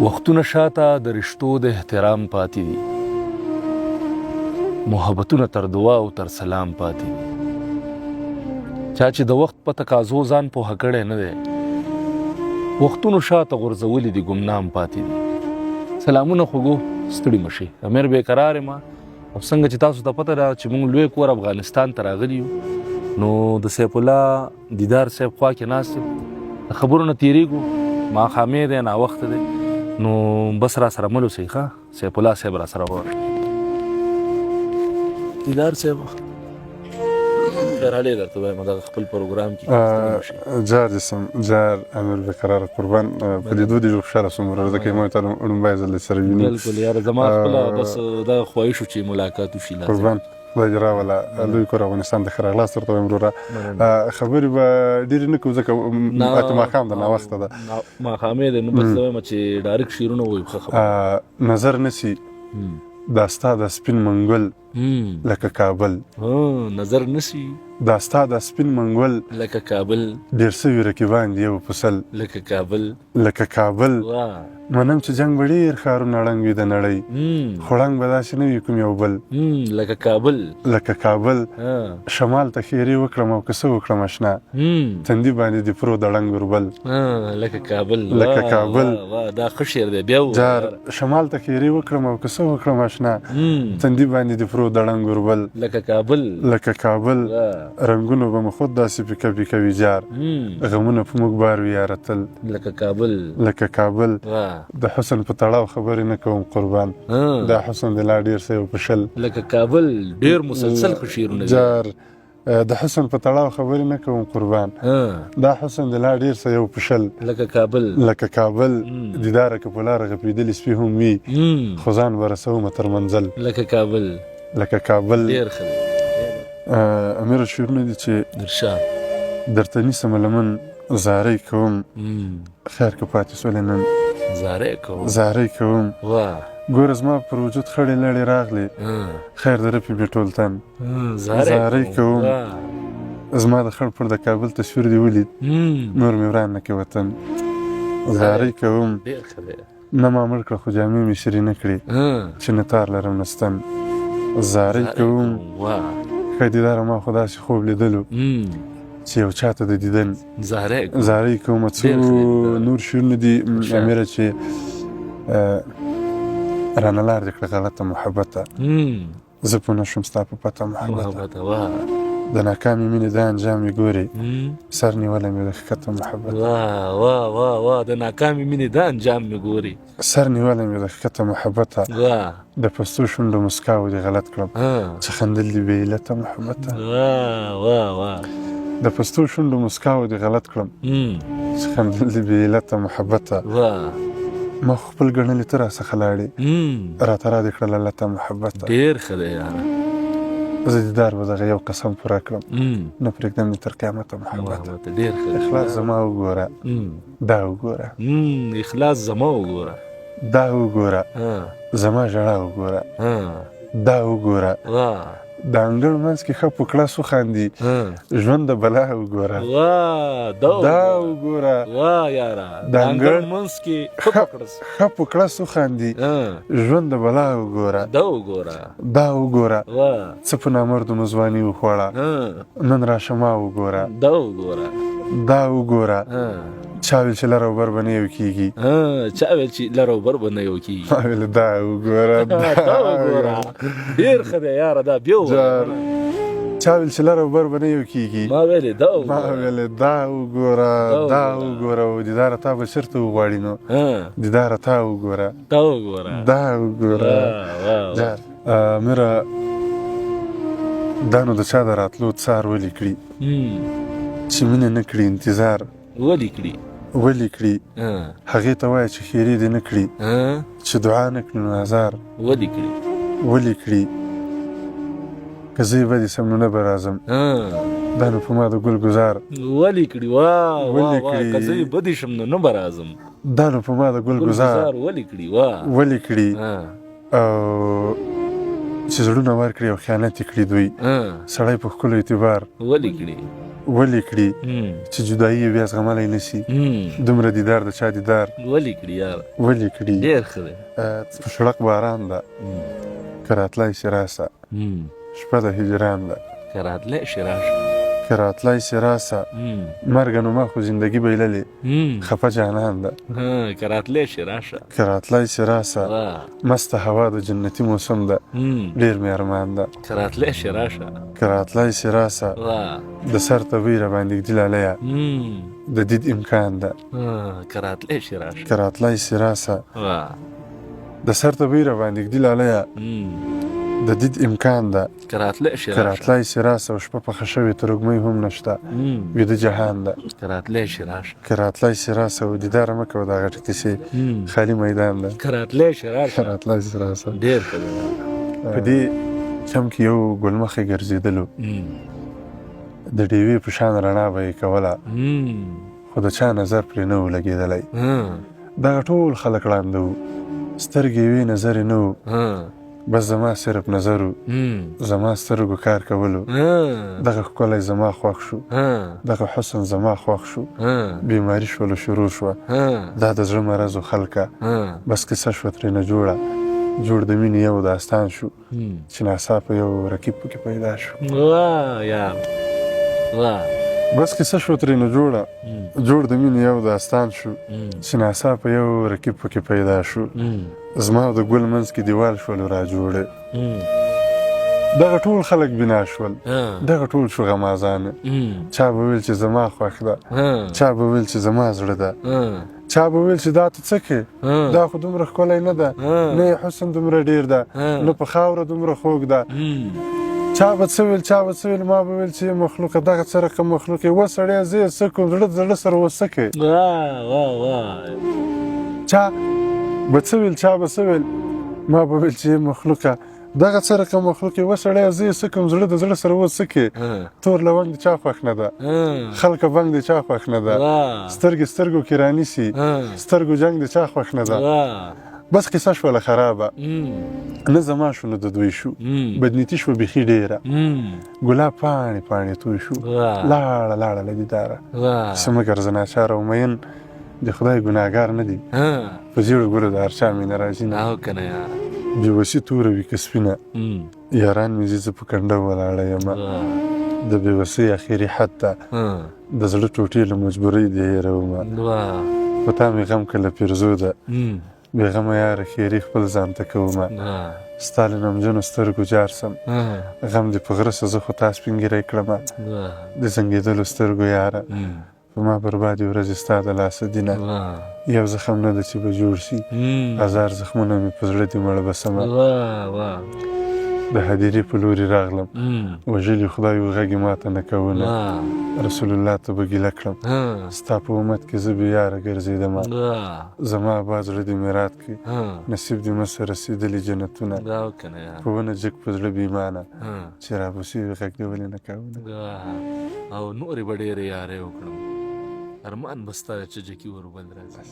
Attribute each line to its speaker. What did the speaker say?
Speaker 1: وختونه شاته د رشتو د احترام پاتې دي، محبتونه تر دعا او تر سلام پاتې دي. چا چې د وخت په تقاضو ځان پوهه کړی نه دی، وختونو شاته غورځولي دي ګمنام پاتې دي. سلامونه خوږو، ستړي مشي. امیر بیقرار یم. او څنګه چې تاسو ته پته ده چې موږ لوی کور افغانستان ته راغلي یو، نو د سیف الله دیدار صاحب خوا کې ناست یم، د خبرو نه تېرېږو. ماښامې دی، ناوخته دی، نو بس را سره مل اوسئ. ښه، سیف الله صاحب را سره ووایه. دیدار صاحب خیرحالې درته وایم، دغه خپل پروګرام کې
Speaker 2: جار جسم جار امیر بیقرار قربان په لیدو دې ډېر خوشحاله شوم ورور، ځکه ما ته لومبی ځل سره ویني.
Speaker 1: بلکل یاره، زما خپله بس دغه خواهش و چې ملاقات وشي.
Speaker 2: قربان خدای دې راوله لوی کور افغانستان ته ښه راغلاست درته وایم وروره. خبرې به ډېرې نه کوو ځکه اته ماښام ده، ناوخته ده،
Speaker 1: ماښامې دی. نو بس زه وایم چې ډایرکټ شعرونه ووایو. ښه خبره.
Speaker 2: نظر نسي دا ستا د سپین منګل لکه کابل،
Speaker 1: نظر نسی
Speaker 2: دا ستا د سپین منګل
Speaker 1: لکه کابل،
Speaker 2: ډېر سوي رقیبان دي یو پسل
Speaker 1: لکه کابل.
Speaker 2: منم چې جنګ به ډېر ښارونه ړنګ وي د نړۍ، خو ړنګ به داسې نه وي کوم یو بل
Speaker 1: لکه کابل.
Speaker 2: شمال ته ښېرې وکړم او که څه وکړم اشنا، تندي باندې د پرو د ړنګ وربل
Speaker 1: لکه کابل. دا ښه شعر دی. بیا
Speaker 2: جار شمال ته ښېرې وکړم او که څه وکړم اشنا، تندي باندې د پرو د ړنګ وربل لکه کابل. رنګونو به مو خود داسې پیکه پیکه وي جار، غمونه په موږ بار وي یاره تل لکه کابل. د حسن په تړاو خبرې نه کوم قربان، دا حسن د لا ډېر څه یو په شل
Speaker 1: لکه کابل. ډېر مسلسل ښه شعرونه
Speaker 2: جار د حسن په تړاو خبرې نه کوم قربان، دا حسن د لا ډېر څه یو په شل لکه کابل. دیداره که په لاره غپېدلي سپي هم وي، خو ځان به رسومه تر منزل لکه کابل.
Speaker 1: ډېر ښه دی.
Speaker 2: امیره شعرونه دي چې درته نیسمه لمن زارۍ کوم، خیر که پاتې سولې نن زارۍ کوم. ګوره زما پر وجود خړې لړې راغلې، خیر د رپي مې ټول تن زارۍ کوم. زما د خړ پر د کابل تصویر دې ولید، نور مې وران نه کې وطن زارۍ کوم. نه ما مړ کړه خو جامې مې شري نه کړې، چې نه تار لرم نه ستن زارۍ کوم. ښه دیداره ما خو داسې خوب لیدلو چې یو چاته د دیدن زارۍ کوم. څو نور شعرونه دي امیره چې رانه لار دې کړه غلطه محبته، زه پوه نه شوم ستا په پته محبته. د ناکامې مینې دا انجام یې ګورې، سر نیولی مې د ښکته محبته.
Speaker 1: د ناکامې مینې دا انجام مې ګورې،
Speaker 2: سر نیولی مې د ښکته محبته. د پستو شونډو مسکاو دې غلط کړم، چې خندل دې بې علته محبته. د پستو شونډو مسکاو دې غلط کړم، چې خندل دې بې علته محبته. ما خو خپل ګڼلې ته راڅخه لاړې، راته را دې کړله لته محبته.
Speaker 1: ډېر ښه دی یاره.
Speaker 2: زه دیدار به دغه یو قسم پوره کړم، نه پرېږدم دې تر قیامته محبته.
Speaker 1: ډېر ښه.
Speaker 2: اخلاص زما وګوره، دا وګوره،
Speaker 1: اخلاص زما وګوره،
Speaker 2: دا وګوره، زما ژړا وګوره، دا وګوره. د انګړ منځ کې ښه په کړس وخاندي، ژوند د بلا وګوره، دا وګوره. د انګړ منځ کې ښه په کړس وخاندي، ژوند د بلا وګوره، دا وګوره. څه په نامردو مو ځواني وخوړه، نن راشه ما وګوره، دا وګوره. چا ویل چې لر او بر به نه یو کېږي، ما ویل دا وګوره.
Speaker 1: ډېر ښه دی یاره. دا بیا
Speaker 2: چا ویل چې لر او بر به نه یو کېږي، ما ویل دا وګوره. او دیداره تا به چېرته وغواړي، نو دیداره تا وګوره، دا وګوره. میره دا نو د چا د راتلو څار ولې کړي، چې مینه نه کړي انتظار ولې کړي. هغې ته وایه چې ښېرې دې نه کړي، چې دعا نه کړي نو ازار ولې کړي. که زه یې بدې سم نو نه به راځم، دا نو په ما د ګل ګزار
Speaker 1: ولې کړي. که زه یې بدې شم نو نه به راځم،
Speaker 2: دا نو په ما د ګل ګزار ولې کړي. او چې زړونه ورکړي او خیانت یې کړي دوی، سړی په ښکلو اعتبار ولې کړي چې جدایي یې بیا زغملی نه شي دومره دیدار د چا دیدار
Speaker 1: ولې کړي یاره
Speaker 2: ولې کړي
Speaker 1: ډېر ښه دی
Speaker 2: په شړق باران ده که راتلی شي راسه شپه د هجران ده
Speaker 1: که راتلی شي راشه
Speaker 2: که راتلی شي راسه مرګه نو ما خو زندګي بایللې خفه جانان ده
Speaker 1: که راتلی شي راشه
Speaker 2: که راتلی شي راسه مسته هوا د جنتي موسم ده ډېر مې ارمان ده
Speaker 1: که راتلی شي راشه
Speaker 2: که راتلی شي راسه د سر ته بوی راباندې ږدي لالیه د دید امکان ده
Speaker 1: که راتلی شي راشه
Speaker 2: که راتلی شي راسه د سر ته بوی راباندې ږدي لالیه د دید امکان ده
Speaker 1: که راتلی شي
Speaker 2: که راتلی شي راسه او شپه پخه شوې ترږمۍ هم نشته ویده جهان ده
Speaker 1: که راتلی شي راشه
Speaker 2: که راتلی شي راسه او دیداره مه کوه دا غټې کیسې خالي میدان ده
Speaker 1: که راتلی شي راشه
Speaker 2: که راتلی شي راسه
Speaker 1: ډېر ښه دی
Speaker 2: په دې کم کې یو ګلمخې ګرځېدلو د ډیوې په شان رڼا به یې کوله خو د چا نظر پرې نه و لګېدلی دغه ټول خلک ړانده وو سترګې وې نظر یې نه و بس زما صرف نظر و زما سترګو کار کولو دغه ښکلی زما خوښ شو دغه حسن زما خوښ شو بیماري شولو شروع شوه دا د زړه مرض و خلکه بس کیسه شوه ترېنه جوړه جوړ د مینې یو داستان شو چې ناڅاپه یو رقیب پکې پیدا شو بس کیسه شوه ترېنه جوړه جوړ د مینې یو داستان شو چې ناڅاپه یو رقیب پکې پیدا شو زما د ګل منځ کې دیوال شولو را جوړې دغه ټول خلک بنا شول دغه ټول شو غمازانه چا به ویل چې زما خوښ ده چا به ویل چې زما زړه ده چا به ویل چې دا ته څه کې دا خو دومره ښکلی نه ده نه یې حسن دومره ډېر ده نه په خاوره دومره خوږ ده چا به څه ویل چا به څه ویل ما به ویل چې مخلوقه دغه څه رقم مخلوق یې و سړیه زه یې څه کوم زړه د زړه سره و څه کوې چا به څه ویل چا به څه ویل ما به ویل چې مخلوقه دغه څه رقم مخلوق یې و سړیه زه یې څه کوم زړه د زړه سره و څه کوې تور لونګ د چا خوښ نه ده خلکه بنګ د چا خوښ نه ده سترګې سترګو کې رانیسي سترګو جنګ د چا خوښ نه ده بس کیسه شوله خرابه نه زما شو نه د دوی شو بدنیتي شوه بیخي ډېره ګلاب پاڼې پاڼې توی شو لاړه لاړه له دیداره څه مه ګرځه ناچاره او مین د خدای ګناهګار نه دی په زیړو ګلو د هر چا مینه راځي نه بېوسي توره وي که سپینه یاران مې زه په کنډه ولاړه یمه د بېوسۍ اخري حد ته د زړه ټوټې له مجبورۍ دې هېرومه خو تا مې غم کله پیرزو ده بېغمه یاره ښېرې خپل ځان ته کومه ستا له نمجنو سترګو جار سم غم دې په غره سه زه خو تا سپین ګیری کړمه د زنګېدلو سترګو یاره په ما بربادې ورځې ستا د لاسه دینه یو زخم نه ده چې به جوړ شي هزار زخمونه مې په زړه دې مړه بسمه د هدیرې په لوري راغلم وژلي خدای و غږ یې ماته نه کوونه رسول الله ته به ګیله کړم ستا په امت کې زه بېیاره ګرځېدمه زما ابا زړه دې مې رات کړي نصیب دې مه سه رسېدلي جنتونه په ونه جګ په زړه بېایمانه چې رابوسي وي غږ دې ولې نه کوونه
Speaker 1: او نورې به ډېرې یارۍ وکړم ارمان به ستا د چجکي وربند راځي